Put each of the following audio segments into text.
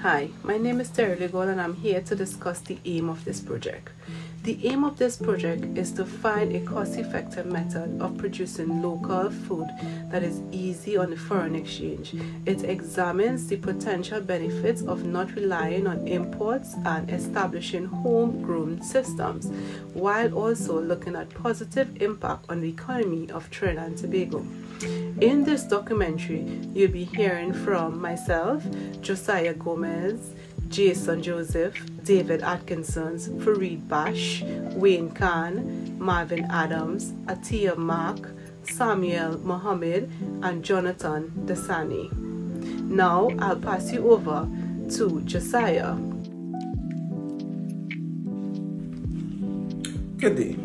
Hi, my name is Terry Legol and I'm here to discuss the aim of this project. The aim of this project is to find a cost-effective method of producing local food that is easy on the foreign exchange. It examines the potential benefits of not relying on imports and establishing homegrown systems, while also looking at positive impact on the economy of Trinidad and Tobago. In this documentary, you'll be hearing from myself, Josiah Gomez, Jason Joseph, David Atkinson, Fareed Bash, Wayne Khan, Marvin Adams, Atiya Mark, Samuel Mohammed, and Jonathan Dasani. Now I'll pass you over to Josiah. Good day,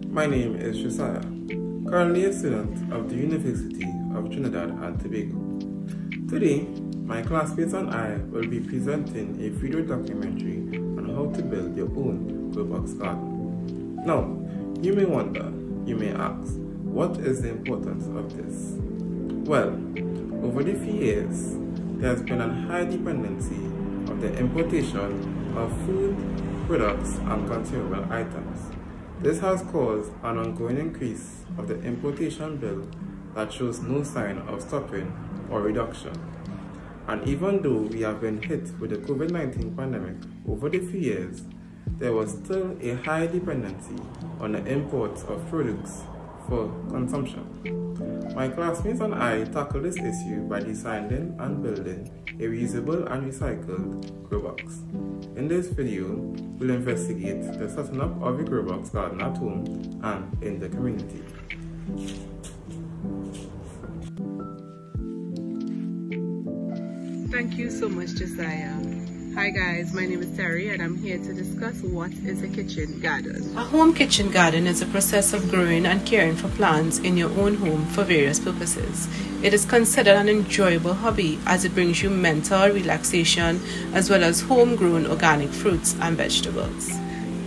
my name is Josiah, currently a student of the University of Trinidad and Tobago. Today, my classmates and I will be presenting a video documentary on how to build your own grow box garden. Now, you may wonder, you may ask, what is the importance of this? Well, over the few years, there has been a high dependency of the importation of food, products, and consumable items. This has caused an ongoing increase of the importation bill that shows no sign of stopping or reduction. And even though we have been hit with the COVID-19 pandemic over the few years, there was still a high dependency on the imports of products for consumption. My classmates and I tackled this issue by designing and building a reusable and recycled grow box. In this video, we'll investigate the setting up of a grow box garden at home and in the community. Thank you so much, Josiah. Hi guys, my name is Terry and I'm here to discuss what is a kitchen garden. A home kitchen garden is a process of growing and caring for plants in your own home for various purposes. It is considered an enjoyable hobby as it brings you mental relaxation as well as homegrown organic fruits and vegetables.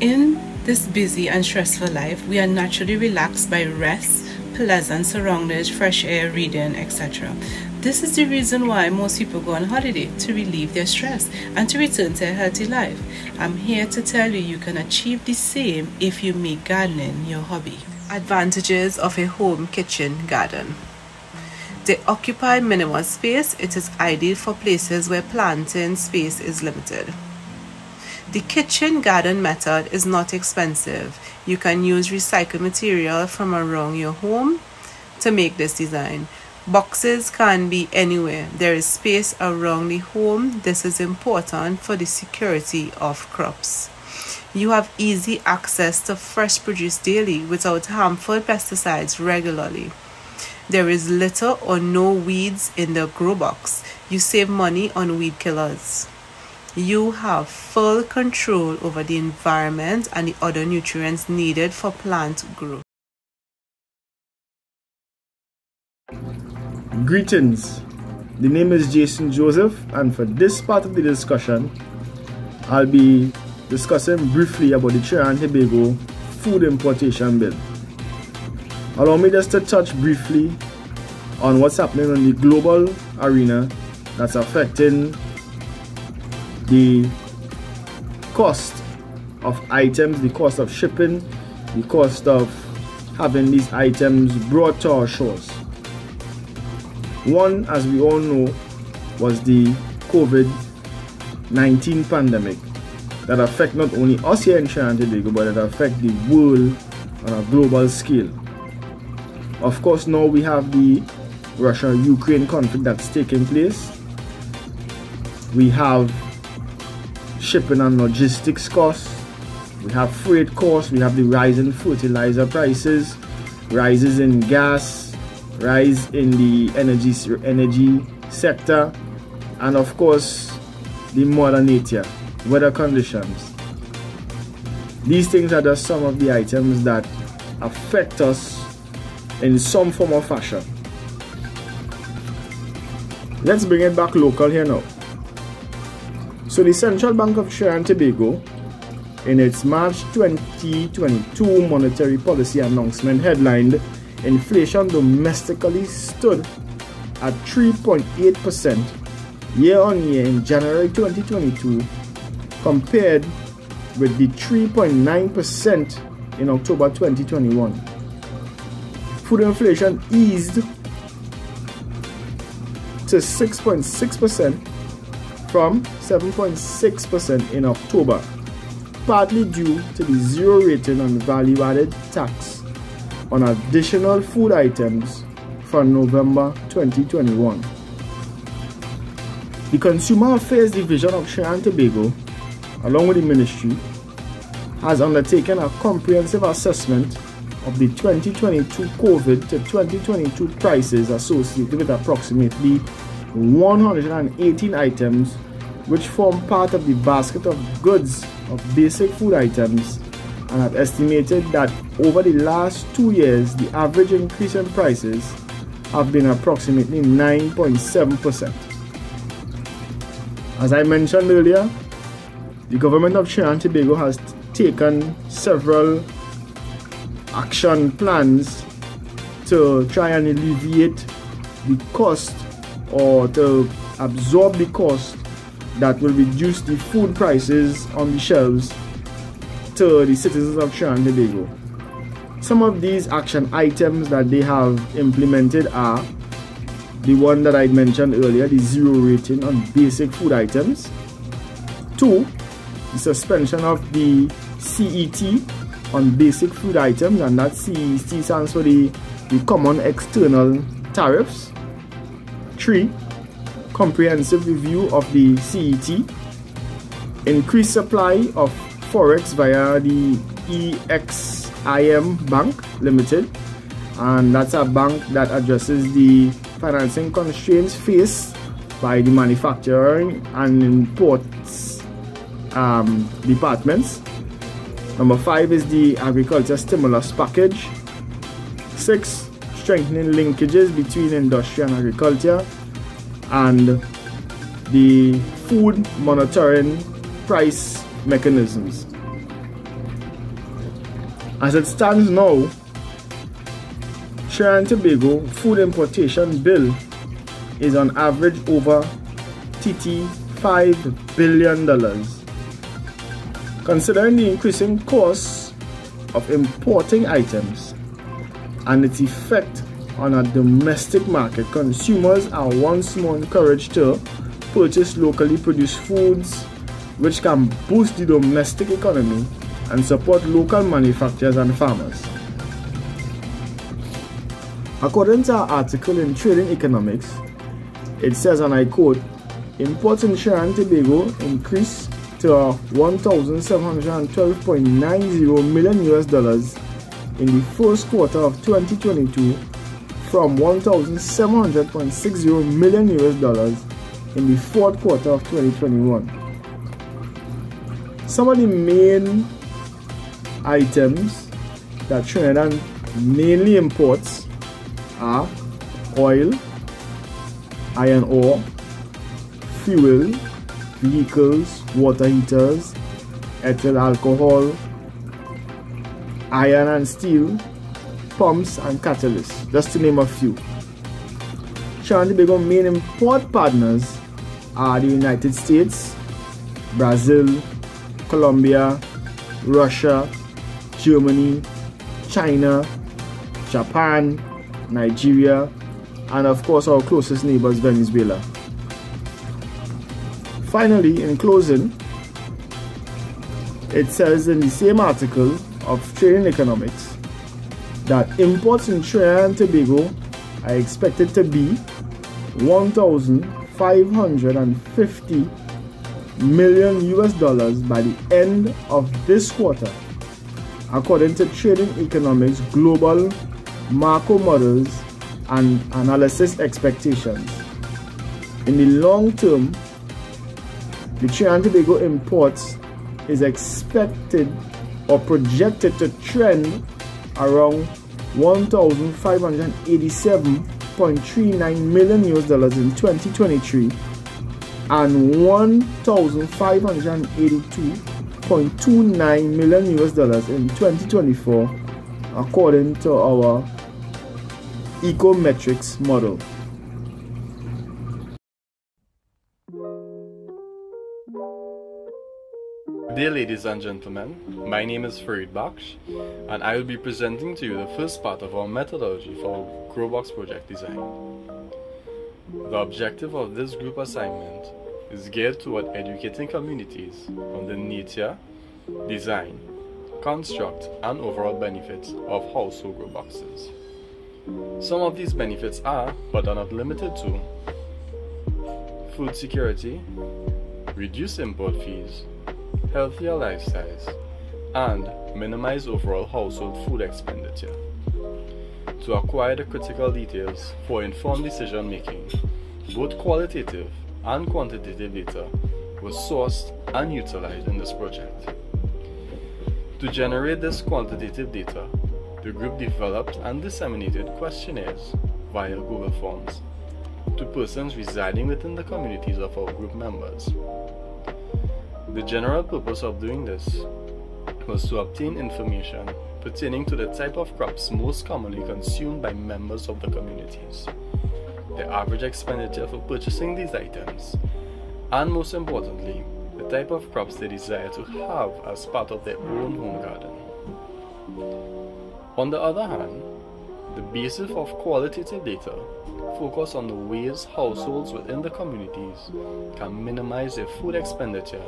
In this busy and stressful life, we are naturally relaxed by rest, pleasant surroundings, fresh air, reading, etc. This is the reason why most people go on holiday, to relieve their stress and to return to a healthy life. I'm here to tell you can achieve the same if you make gardening your hobby. Advantages of a home kitchen garden. They occupy minimal space. It is ideal for places where planting space is limited. The kitchen garden method is not expensive. You can use recycled material from around your home to make this design. Boxes can be anywhere. There is space around the home. This is important for the security of crops. You have easy access to fresh produce daily without harmful pesticides regularly. There is little or no weeds in the grow box. You save money on weed killers. You have full control over the environment and the other nutrients needed for plant growth. Greetings, the name is Jason Joseph, and for this part of the discussion, I'll be discussing briefly about the Trinidad and Tobago food importation bill. Allow me just to touch briefly on what's happening in the global arena that's affecting the cost of items, the cost of shipping, the cost of having these items brought to our shores. One, as we all know, was the COVID-19 pandemic that affected not only us here in Trinidad and Tobago, but it affected the world on a global scale. Of course, now we have the Russia-Ukraine conflict that's taking place. We have shipping and logistics costs. We have freight costs. We have the rise in fertilizer prices, rises in gas, rise in the energy sector, and of course the Mother Nature, weather conditions. These things are just some of the items that affect us in some form or fashion. Let's bring it back local here now. So the Central Bank of Trinidad and Tobago, in its March 2022 monetary policy announcement, headlined inflation domestically stood at 3.8% year on year in January 2022 compared with the 3.9% in October 2021. Food inflation eased to 6.6% from 7.6% in October, partly due to the zero rating on value-added tax on additional food items from November 2021. The Consumer Affairs Division of Trinidad and Tobago, along with the Ministry, has undertaken a comprehensive assessment of the 2022 COVID to 2022 prices associated with approximately 118 items which form part of the basket of goods of basic food items, and have estimated that over the last 2 years the average increase in prices have been approximately 9.7%. As I mentioned earlier, the government of Trinidad and Tobago has taken several action plans to try and alleviate the cost, or to absorb the cost that will reduce the food prices on the shelves to the citizens of Trinidad and Tobago. Some of these action items that they have implemented are the one that I mentioned earlier, the zero rating on basic food items. 2, the suspension of the CET on basic food items, and that CET stands for the Common External Tariffs. 3, comprehensive review of the CET. Increased supply of Forex via the EXIM Bank Limited, and that's a bank that addresses the financing constraints faced by the manufacturing and imports departments. Number 5 is the agriculture stimulus package. 6, strengthening linkages between industry and agriculture, and the food monitoring price mechanisms. As it stands now, Trinidad and Tobago food importation bill is on average over $5 billion. Considering the increasing costs of importing items and its effect on a domestic market, consumers are once more encouraged to purchase locally produced foods, which can boost the domestic economy and support local manufacturers and farmers. According to our article in Trading Economics, it says, and I quote, imports in Trinidad and Tobago increased to $1,712.90 million in the first quarter of 2022 from $1,700.60 million in the fourth quarter of 2021. Some of the main items that Trinidad mainly imports are oil, iron ore, fuel, vehicles, water heaters, ethyl alcohol, iron and steel, pumps and catalysts, just to name a few. Trinidad and Tobago main import partners are the United States, Brazil, Colombia, Russia, Germany, China, Japan, Nigeria, and of course our closest neighbors, Venezuela. Finally, in closing, it says in the same article of Trading Economics that imports in Trinidad and Tobago are expected to be $1,550 million by the end of this quarter, according to Trading Economics global macro models and analysis expectations. In the long term, the Trinidad and Tobago imports is expected or projected to trend around $1,587.39 million in 2023 and $1,582.29 million in 2024, according to our econometrics model. Dear ladies and gentlemen, my name is Farid Baksh, and I will be presenting to you the first part of our methodology for our GrowBox project design. The objective of this group assignment is geared toward educating communities on the nature, design, construct, and overall benefits of household grow boxes. Some of these benefits are, but are not limited to, food security, reduced import fees, healthier lifestyles, and minimize overall household food expenditure. To acquire the critical details for informed decision making, both qualitative and quantitative data was sourced and utilized in this project. To generate this quantitative data, the group developed and disseminated questionnaires via Google Forms to persons residing within the communities of our group members. The general purpose of doing this was to obtain information pertaining to the type of crops most commonly consumed by members of the communities, the average expenditure for purchasing these items, and most importantly, the type of crops they desire to have as part of their own home garden. On the other hand, the basis of qualitative data focus on the ways households within the communities can minimize their food expenditure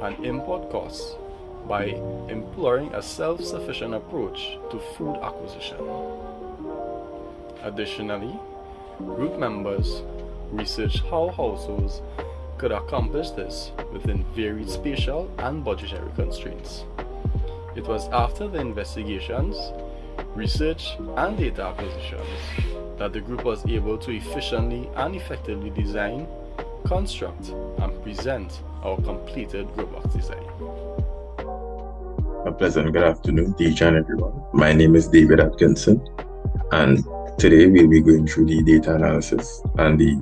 and import costs by employing a self-sufficient approach to food acquisition. Additionally, group members researched how households could accomplish this within varied spatial and budgetary constraints. It was after the investigations, research, and data acquisitions that the group was able to efficiently and effectively design, construct, and present our completed GrowBox design. A pleasant good afternoon to each and everyone. My name is David Atkinson, and today we'll be going through the data analysis and the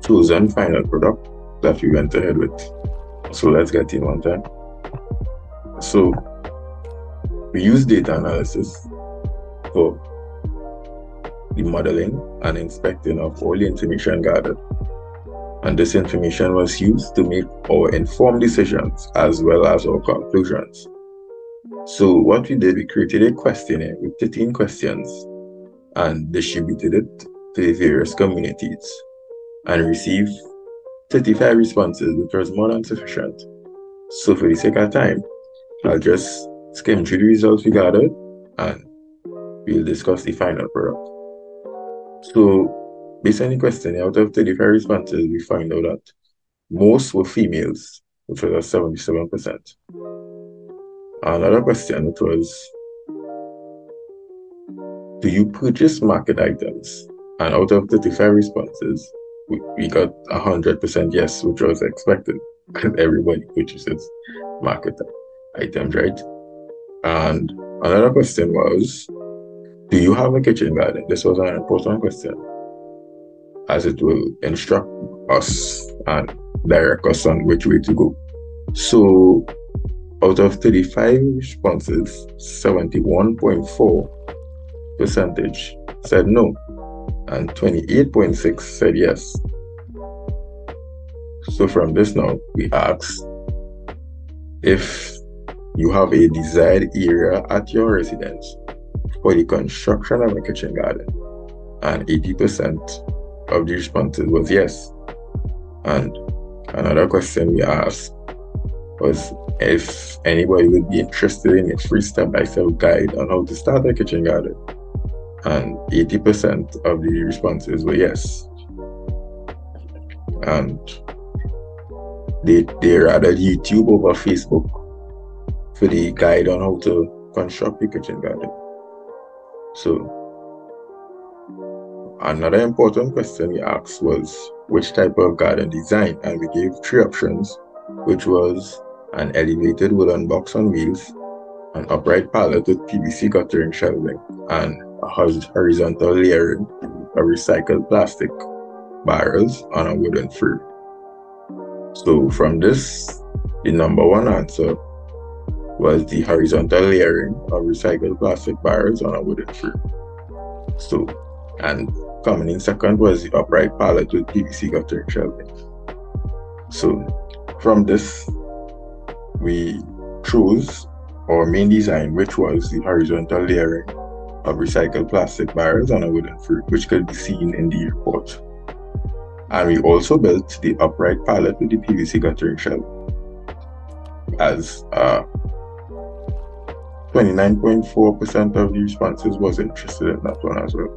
chosen final product that we went ahead with. So let's get in one time. So we use data analysis for the modeling and inspecting of all the information gathered. And this information was used to make our informed decisions as well as our conclusions. So what we did, we created a questionnaire with 13 questions and distributed it to the various communities and received 35 responses, which was more than sufficient. So for the sake of time, I'll just skim through the results we gathered and we'll discuss the final product. So based on the questionnaire, out of 35 responses, we find out that most were females, which was at 77%. Another question, which was, do you purchase market items? And out of 35 responses, we got 100% yes, which was expected, because everybody purchases market items, right? And another question was, do you have a kitchen garden? This was an important question, as it will instruct us and direct us on which way to go. So out of 35 responses, 71.4% said no, and 28.6% said yes. So from this now, we ask if you have a desired area at your residence for the construction of a kitchen garden, and 80% of the responses was yes. And another question we asked was if anybody would be interested in a free step-by-step guide on how to start a kitchen garden, and 80% of the responses were yes. And they rather YouTube over Facebook for the guide on how to construct a kitchen garden. So another important question we asked was which type of garden design, and we gave 3 options, which was an elevated wooden box on wheels, an upright pallet with PVC guttering shelving, and a horizontal layering of recycled plastic barrels on a wooden frame. So from this, the number 1 answer was the horizontal layering of recycled plastic barrels on a wooden frame. So, and coming in second was the upright pallet with PVC guttering shelving. So from this, we chose our main design, which was the horizontal layering of recycled plastic barrels on a wooden frame, which could be seen in the report. And we also built the upright pallet with the PVC guttering shell, as 29.4% of the responses was interested in that one as well.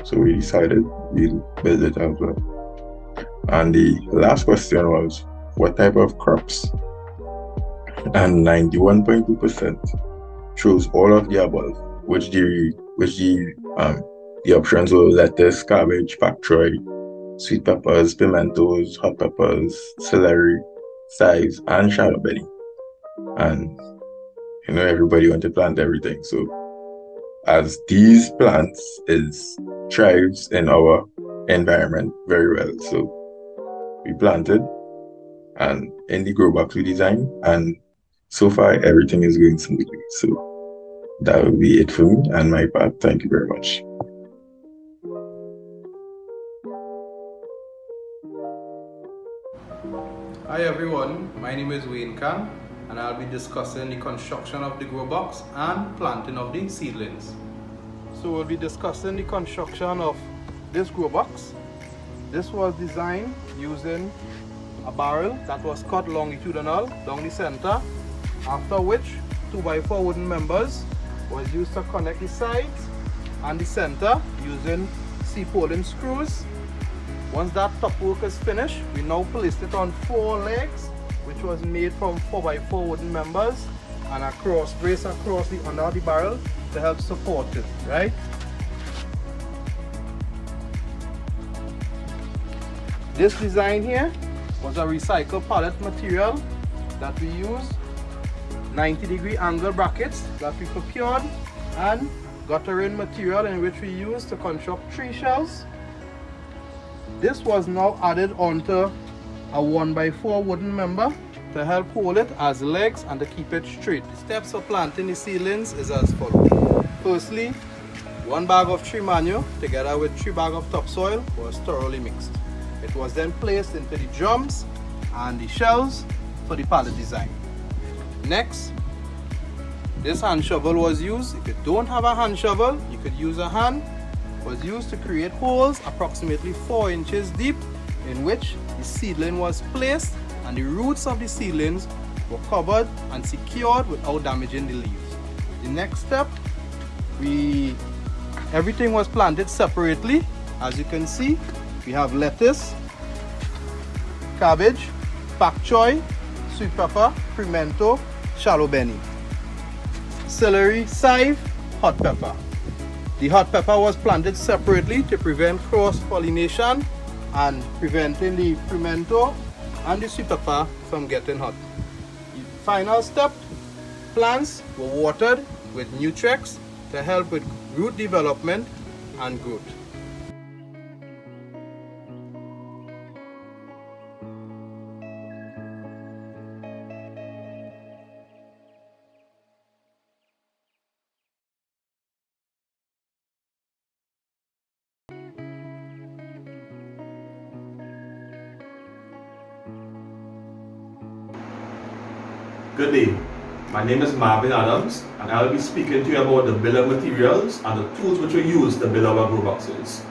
So we decided we'll build it as well. And the last question was, what type of crops? And 91.2% chose all of the above, which the options were lettuce, cabbage, pak choy, sweet peppers, pimentos, hot peppers, celery, chives, and shadow belly. And everybody wanted to plant everything. So as these plants thrives in our environment very well, so we planted and in the grow box we designed, and so far everything is going smoothly. So that will be it for me and my part. Thank you very much. Hi everyone, my name is Wayne Khan, and I'll be discussing the construction of the grow box and planting of the seedlings. So we'll be discussing the construction of this grow box. This was designed using a barrel that was cut longitudinal down the center, after which 2x4 wooden members was used to connect the sides and the center using C-pulling screws. Once that top work is finished, we now placed it on 4 legs, which was made from 4x4 wooden members, and a cross brace across the under the barrel to help support it, right? This design here was a recycled pallet material that we used, 90-degree angle brackets that we procured, and guttering material in which we used to construct 3 shelves. This was now added onto a 1x4 wooden member to help hold it as legs and to keep it straight. The steps for planting the seedlings is as follows. Firstly, 1 bag of tree manure together with 3 bags of topsoil was thoroughly mixed. It was then placed into the drums and the shelves for the pallet design. Next, this hand shovel was used. If you don't have a hand shovel, you could use a hand. Was used to create holes approximately 4 inches deep, in which the seedling was placed and the roots of the seedlings were covered and secured without damaging the leaves. The next step, everything was planted separately. As you can see, we have lettuce, cabbage, pak choy, sweet pepper, pimento, shallow benny, celery, chive, hot pepper. The hot pepper was planted separately to prevent cross-pollination and preventing the pimento and the sweet pepper from getting hot. The final step, plants were watered with Nutrex to help with root development and growth. Good day, my name is Marvin Adams, and I will be speaking to you about the bill of materials and the tools which we use to build our grow boxes.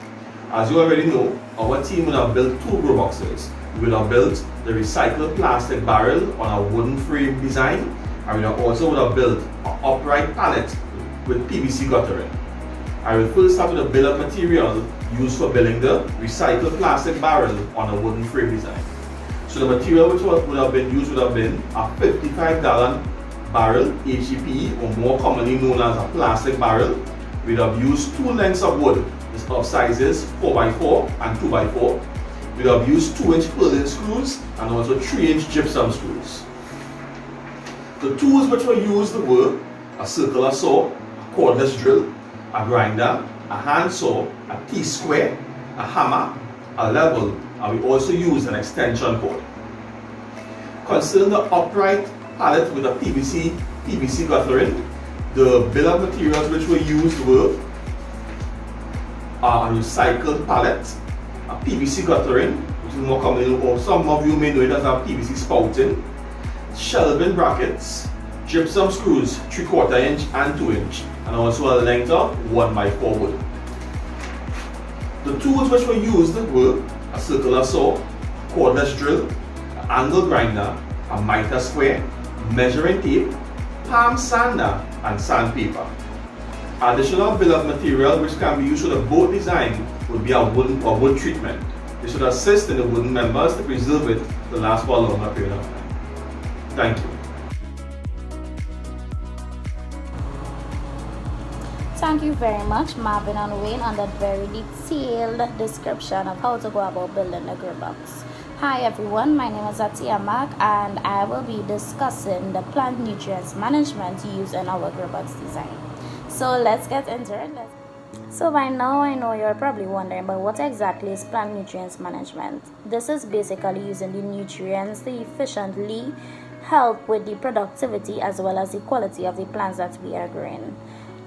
As you already know, our team would have built 2 grow boxes. We would have built the recycled plastic barrel on a wooden frame design, and we also would have built an upright pallet with PVC guttering. I will first start with the bill of material used for building the recycled plastic barrel on a wooden frame design. So the material which would have been used would have been a 55-gallon barrel, HEP, or more commonly known as a plastic barrel. We'd have used 2 lengths of wood, of sizes 4x4 and 2x4. We'd have used 2-inch purlin screws and also 3-inch gypsum screws. The tools which were used were a circular saw, a cordless drill, a grinder, a hand saw, a T-square, a hammer, a level, and we also used an extension cord. Concerning the upright pallet with a PVC guttering, the bill of materials which were used were a recycled pallet, a PVC guttering, which is more commonly, or some of you may know it as a PVC spouting, shelving brackets, gypsum screws 3/4 inch and 2 inch, and also a length of 1x4 wood. The tools which were used were a circular saw, cordless drill, an angle grinder, a mitre square, measuring tape, palm sander, and sandpaper. Additional bill of material which can be used for the boat design would be a wood treatment. This should assist in the wooden members to preserve it to last for a longer period of time. Thank you. Thank you very much, Marvin and Wayne, on that very detailed description of how to go about building the grow box. Hi everyone, my name is Atia Mark and I will be discussing the plant nutrients management used in our grow box design. So let's get into it. So by now I know you're probably wondering, but what exactly is plant nutrients management? This is basically using the nutrients to efficiently help with the productivity as well as the quality of the plants that we are growing.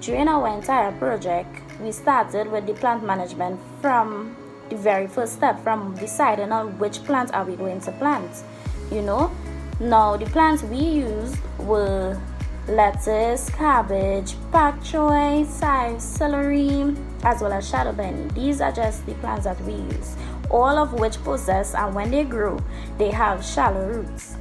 During our entire project, we started with the plant management from the very first step, from deciding on which plant are we going to plant. Now the plants we used were lettuce, cabbage, pak choy, chive, celery, as well as shadow benny. These are just the plants that we use, all of which possess, and when they grow, they have shallow roots.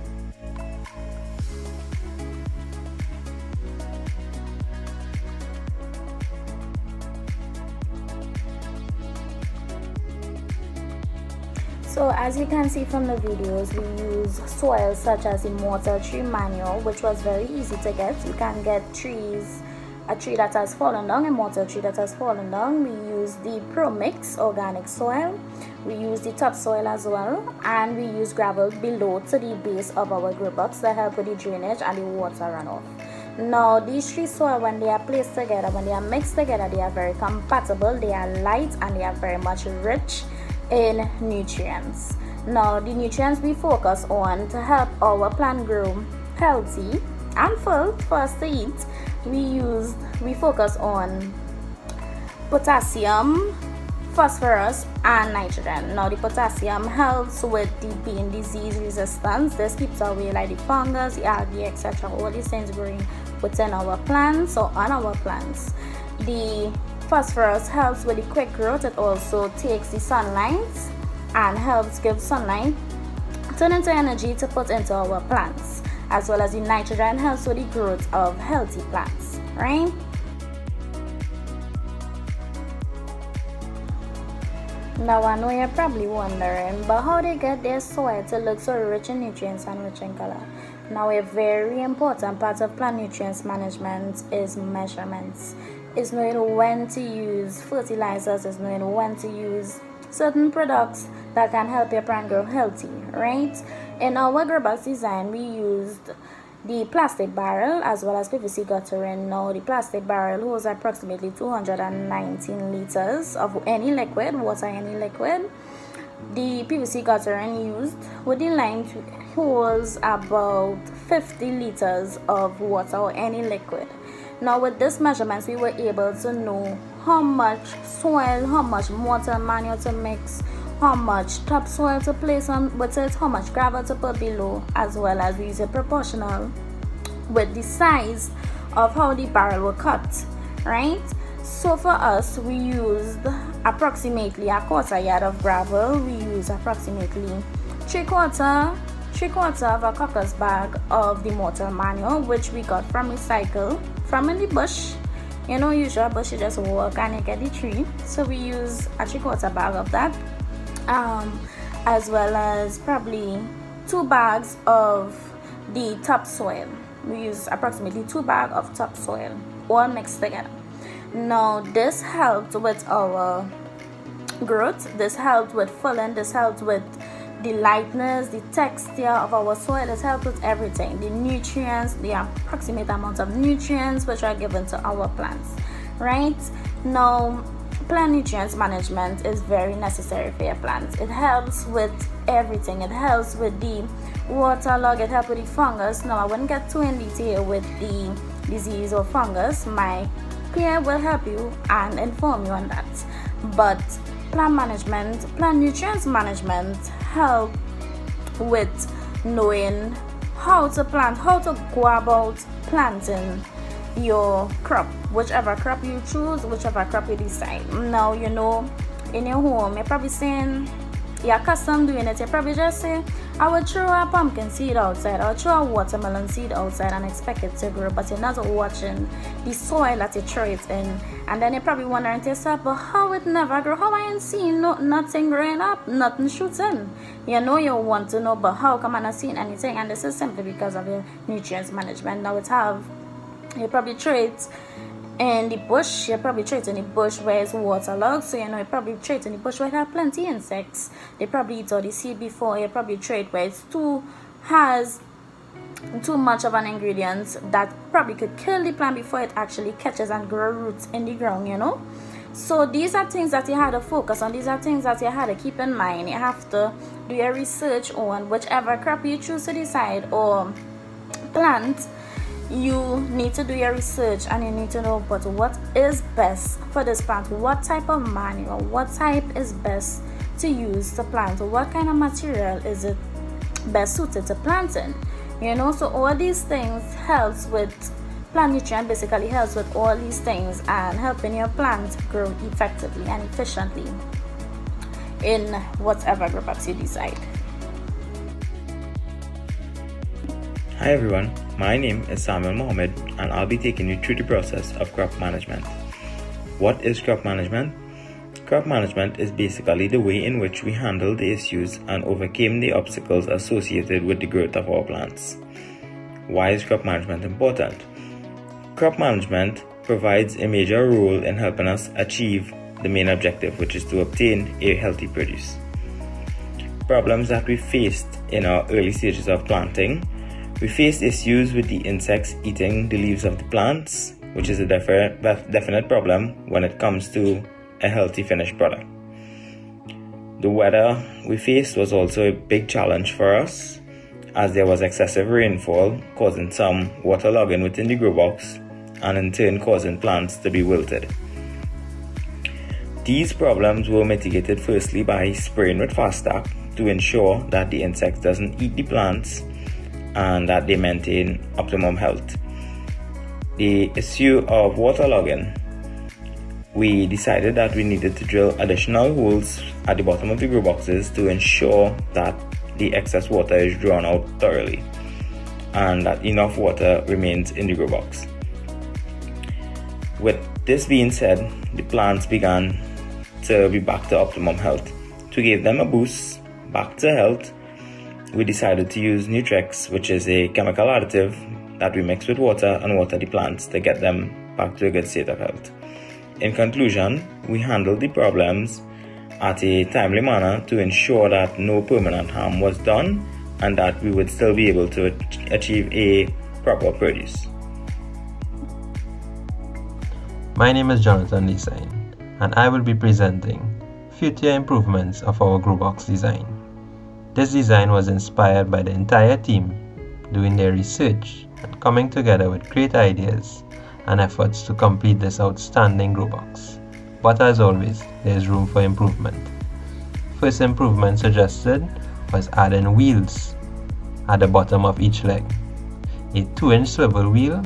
So as you can see from the videos, we use soils such as the mortar tree manure, which was very easy to get. You can get a tree that has fallen down, a mortar tree that has fallen down. We use the Pro Mix organic soil. We use the topsoil as well, and we use gravel below to the base of our grow box to help with the drainage and the water runoff. Now these three soil, when they are placed together, when they are mixed together, they are very compatible, they are light, and they are very much rich in nutrients. Now the nutrients we focus on to help our plant grow healthy and full for us to eat, we focus on potassium, phosphorus, and nitrogen. Now the potassium helps with the bean disease resistance. This keeps away like the fungus, the algae, etc. all these things growing within our plants or on our plants. The phosphorus helps with the quick growth. It also takes the sunlight and helps give sunlight turn into energy to put into our plants, as well as the nitrogen helps with the growth of healthy plants, right? Now I know you're probably wondering, but how they get their soil to look so rich in nutrients and rich in color? Now a very important part of plant nutrients management is measurements. Is knowing when to use fertilizers, is knowing when to use certain products that can help your plant grow healthy, right? In our grow box design, we used the plastic barrel as well as PVC guttering. Now the plastic barrel holds approximately 219 liters of any liquid, water, any liquid. The PVC guttering used with the line holds about 50 liters of water or any liquid. Now with this measurements, we were able to know how much soil, how much mortar manure to mix, how much topsoil to place on with it, how much gravel to put below, as well as we use it proportional with the size of how the barrel will cut, right? So for us, we used approximately a quarter yard of gravel. We used approximately three quarter of a caucus bag of the mortar manure, which we got from recycle from in the bush. Usual bush, you just walk and you get the tree. So we use a 3/4 bag of that, as well as probably 2 bags of the topsoil. We use approximately 2 bags of topsoil, all mixed together. Now this helped with our growth, this helped with fulling, this helped with the lightness, the texture of our soil. It helps with everything, the nutrients, the approximate amount of nutrients which are given to our plants, right? Now plant nutrients management is very necessary for your plants. It helps with everything. It helps with the waterlog, it helps with the fungus. Now I wouldn't get too in detail with the disease or fungus. My peer will help you and inform you on that. But plant nutrients management help with knowing how to plant, how to go about planting your crop, whichever crop you choose, whichever crop you decide. Now, you know, in your home, you're probably saying you're accustomed doing it. You probably just say, I would throw a pumpkin seed outside, I would throw a watermelon seed outside and expect it to grow, but you're not watching the soil that you throw it in. And then you're probably wondering to yourself, but how it never grow? How I ain't seen nothing growing up, nothing shooting? You know you want to know, but how come I'm not seeing anything? And this is simply because of your nutrients management. Now you probably throw it in the bush, you probably throw it in the bush where it's waterlogged, so you know you probably throw it in the bush where there are plenty insects. They probably eat all the seed before. You probably throw it where has too much of an ingredient that probably could kill the plant before it actually catches and grow roots in the ground, you know. So these are things that you have to focus on. These are things that you have to keep in mind. You have to do your research on whichever crop you choose to decide or plant. You need to do your research and you need to know but what is best for this plant, what type of manure, what type is best to use to plant, what kind of material is it best suited to planting, you know. So all these things helps with plant nutrient, basically helps with all these things and helping your plant grow effectively and efficiently in whatever group you decide. Hi everyone, my name is Samuel Mohammed and I'll be taking you through the process of crop management. What is crop management? Crop management is basically the way in which we handle the issues and overcame the obstacles associated with the growth of our plants. Why is crop management important? Crop management provides a major role in helping us achieve the main objective, which is to obtain a healthy produce. Problems that we faced in our early stages of planting: we faced issues with the insects eating the leaves of the plants, which is a definite problem when it comes to a healthy finished product. The weather we faced was also a big challenge for us, as there was excessive rainfall causing some waterlogging within the grow box and in turn causing plants to be wilted. These problems were mitigated firstly by spraying with Fastac to ensure that the insects doesn't eat the plants and that they maintain optimum health. The issue of waterlogging, we decided that we needed to drill additional holes at the bottom of the grow boxes to ensure that the excess water is drawn out thoroughly and that enough water remains in the grow box. With this being said, the plants began to be back to optimum health. To give them a boost back to health, we decided to use Nutrex, which is a chemical additive that we mix with water and water the plants to get them back to a good state of health. In conclusion, we handled the problems at a timely manner to ensure that no permanent harm was done and that we would still be able to achieve a proper produce. My name is Jonathan Desain and I will be presenting future improvements of our grow box design. This design was inspired by the entire team doing their research and coming together with great ideas and efforts to complete this outstanding grow box. But as always, there is room for improvement. First improvement suggested was adding wheels at the bottom of each leg. A 2-inch swivel wheel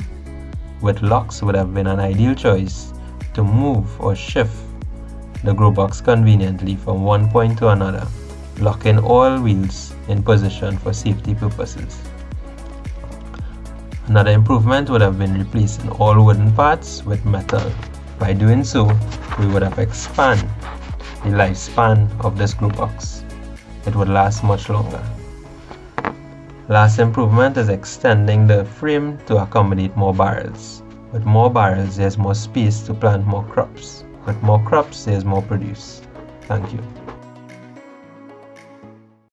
with locks would have been an ideal choice to move or shift the grow box conveniently from one point to another, locking all wheels in position for safety purposes. Another improvement would have been replacing all wooden parts with metal. By doing so, we would have expanded the lifespan of this grow box. It would last much longer. Last improvement is extending the frame to accommodate more barrels. With more barrels, there's more space to plant more crops. With more crops, there's more produce. Thank you.